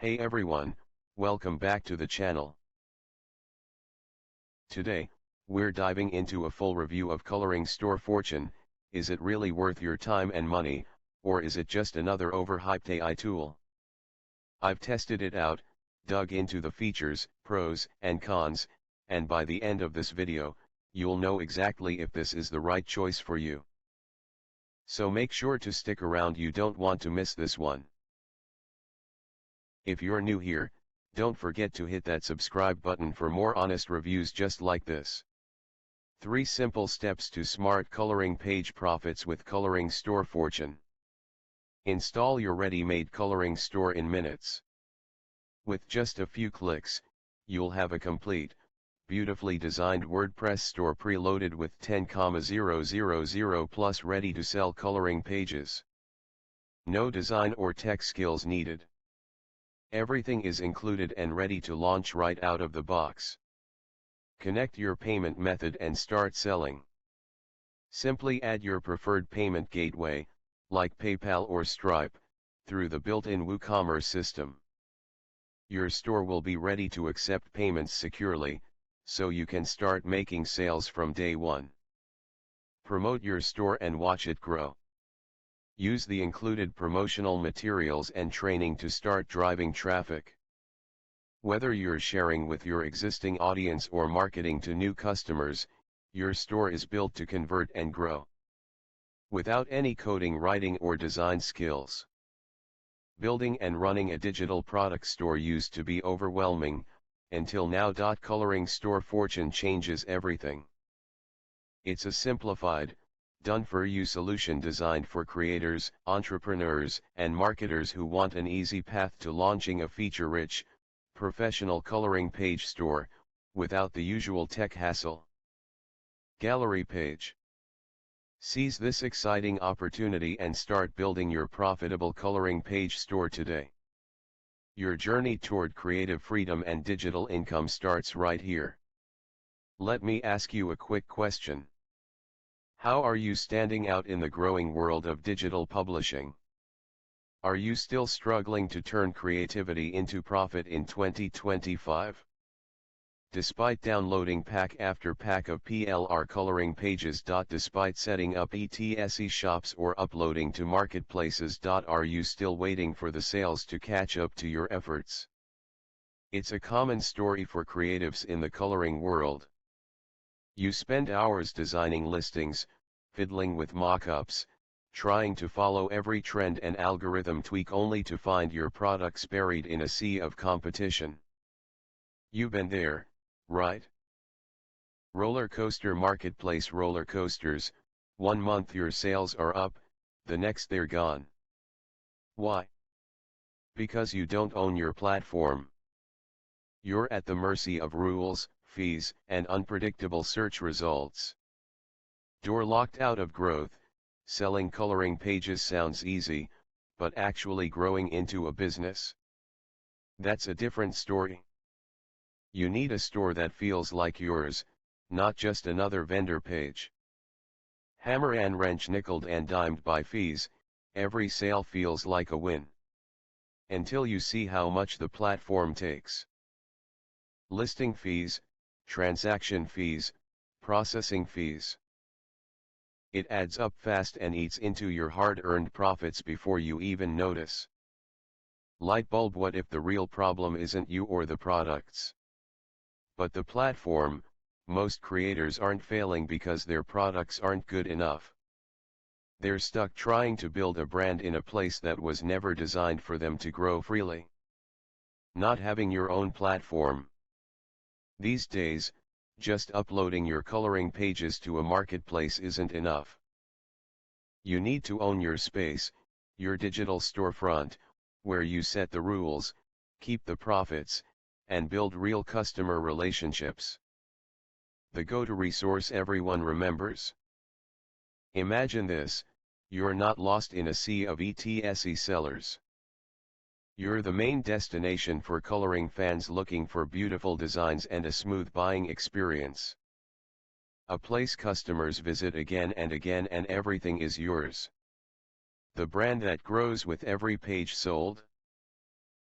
Hey everyone, welcome back to the channel. Today, we're diving into a full review of Coloring Store Fortune. Is it really worth your time and money, or is it just another overhyped AI tool? I've tested it out, dug into the features, pros and cons, and by the end of this video, you'll know exactly if this is the right choice for you. So make sure to stick around, you don't want to miss this one. If you're new here, don't forget to hit that subscribe button for more honest reviews just like this. 3 simple steps to smart coloring page profits with Coloring Store Fortune. Install your ready-made coloring store in minutes. With just a few clicks, you'll have a complete, beautifully designed WordPress store preloaded with 10,000 plus ready-to-sell coloring pages. No design or tech skills needed. Everything is included and ready to launch right out of the box. Connect your payment method and start selling. Simply add your preferred payment gateway, like PayPal or Stripe, through the built-in WooCommerce system. Your store will be ready to accept payments securely, so you can start making sales from day one. Promote your store and watch it grow. Use the included promotional materials and training to start driving traffic. Whether you're sharing with your existing audience or marketing to new customers, your store is built to convert and grow. Without any coding, writing, or design skills. Building and running a digital product store used to be overwhelming, until now. Coloring Store Fortune changes everything. It's a simplified, done-for-you solution designed for creators, entrepreneurs, and marketers who want an easy path to launching a feature-rich, professional coloring page store, without the usual tech hassle. Gallery page. Seize this exciting opportunity and start building your profitable coloring page store today. Your journey toward creative freedom and digital income starts right here. Let me ask you a quick question. How are you standing out in the growing world of digital publishing? Are you still struggling to turn creativity into profit in 2025? Despite downloading pack after pack of PLR coloring pages. Despite setting up etc shops or uploading to marketplaces. Are you still waiting for the sales to catch up to your efforts? It's a common story for creatives in the coloring world. You spend hours designing listings, fiddling with mock-ups, trying to follow every trend and algorithm tweak only to find your products buried in a sea of competition. You've been there, right? Roller coaster marketplace roller coasters, 1 month your sales are up, the next they're gone. Why? Because you don't own your platform. You're at the mercy of rules, fees, and unpredictable search results. You're locked out of growth. Selling coloring pages sounds easy, but actually growing into a business? That's a different story. You need a store that feels like yours, not just another vendor page. Hammer and wrench, nickeled and dimed by fees, every sale feels like a win. Until you see how much the platform takes. Listing fees, transaction fees, processing fees. It adds up fast and eats into your hard-earned profits before you even notice. Light bulb, what if the real problem isn't you or the products, but the platform? Most creators aren't failing because their products aren't good enough. They're stuck trying to build a brand in a place that was never designed for them to grow freely. Not having your own platform. These days, just uploading your coloring pages to a marketplace isn't enough. You need to own your space, your digital storefront, where you set the rules, keep the profits, and build real customer relationships. The go-to resource everyone remembers. Imagine this: you're not lost in a sea of etc sellers. You're the main destination for coloring fans looking for beautiful designs and a smooth buying experience. A place customers visit again and again, and everything is yours. The brand that grows with every page sold.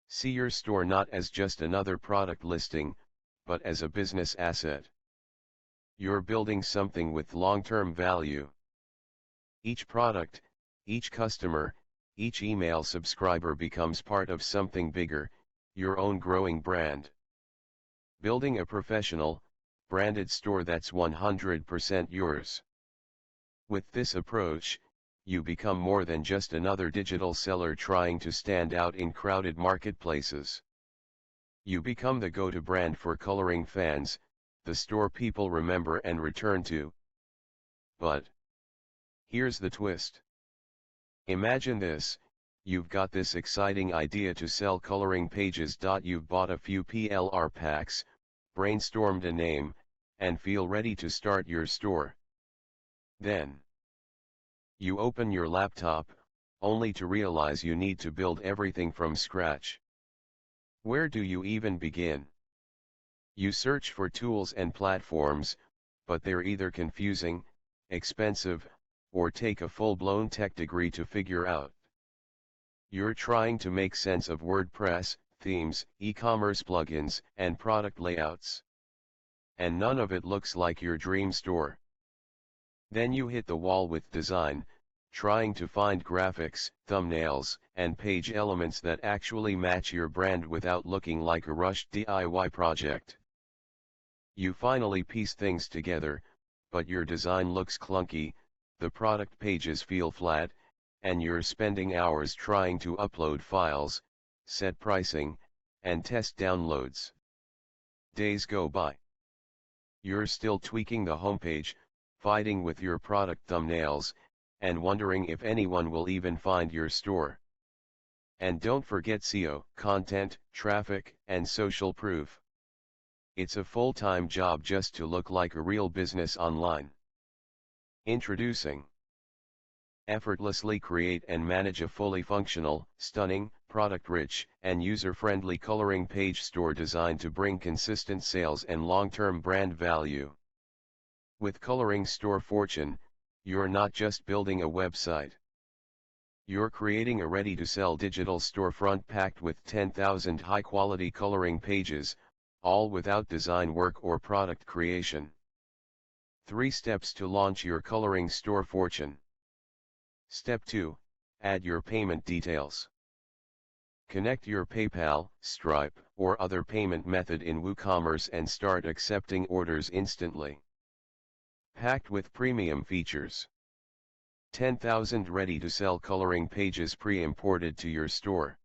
See your store not as just another product listing, but as a business asset. You're building something with long-term value. Each product, each customer, each email subscriber becomes part of something bigger, your own growing brand. Building a professional, branded store that's 100% yours. With this approach, you become more than just another digital seller trying to stand out in crowded marketplaces. You become the go-to brand for coloring fans, the store people remember and return to. But here's the twist. Imagine this, you've got this exciting idea to sell coloring pages. You've bought a few PLR packs, brainstormed a name, and feel ready to start your store. Then you open your laptop, only to realize you need to build everything from scratch. Where do you even begin? You search for tools and platforms, but they're either confusing, expensive, or take a full-blown tech degree to figure out. You're trying to make sense of WordPress, themes, e-commerce plugins, and product layouts. And none of it looks like your dream store. Then you hit the wall with design, trying to find graphics, thumbnails, and page elements that actually match your brand without looking like a rushed DIY project. You finally piece things together, but your design looks clunky, the product pages feel flat, and you're spending hours trying to upload files, set pricing, and test downloads. Days go by. You're still tweaking the homepage, fighting with your product thumbnails, and wondering if anyone will even find your store. And don't forget SEO, content, traffic, and social proof. It's a full-time job just to look like a real business online. Introducing. Effortlessly create and manage a fully functional, stunning, product-rich, and user-friendly coloring page store designed to bring consistent sales and long-term brand value. With Coloring Store Fortune, you're not just building a website. You're creating a ready-to-sell digital storefront packed with 10,000 high-quality coloring pages, all without design work or product creation. 3 steps to launch your Coloring Store Fortune. Step 2, add your payment details. Connect your PayPal, Stripe, or other payment method in WooCommerce and start accepting orders instantly. Packed with premium features. 10,000 ready-to-sell coloring pages pre-imported to your store.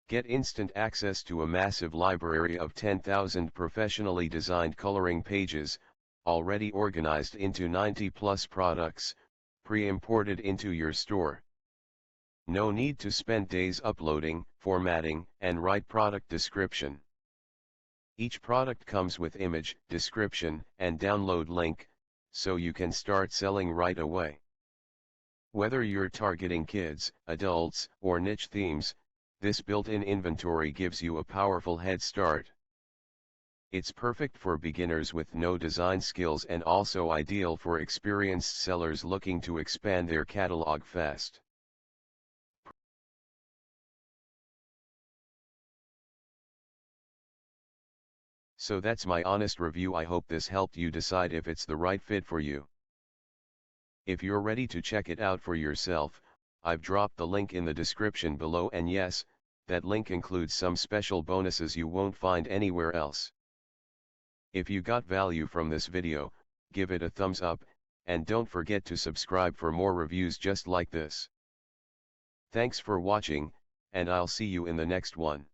Get instant access to a massive library of 10,000 professionally designed coloring pages, already organized into 90+ products, pre-imported into your store. No need to spend days uploading, formatting, and write product description. Each product comes with image, description, and download link, so you can start selling right away. Whether you're targeting kids, adults, or niche themes, this built-in inventory gives you a powerful head start. It's perfect for beginners with no design skills and also ideal for experienced sellers looking to expand their catalog fast. So that's my honest review. I hope this helped you decide if it's the right fit for you. If you're ready to check it out for yourself, I've dropped the link in the description below, and yes, that link includes some special bonuses you won't find anywhere else. If you got value from this video, give it a thumbs up, and don't forget to subscribe for more reviews just like this. Thanks for watching, and I'll see you in the next one.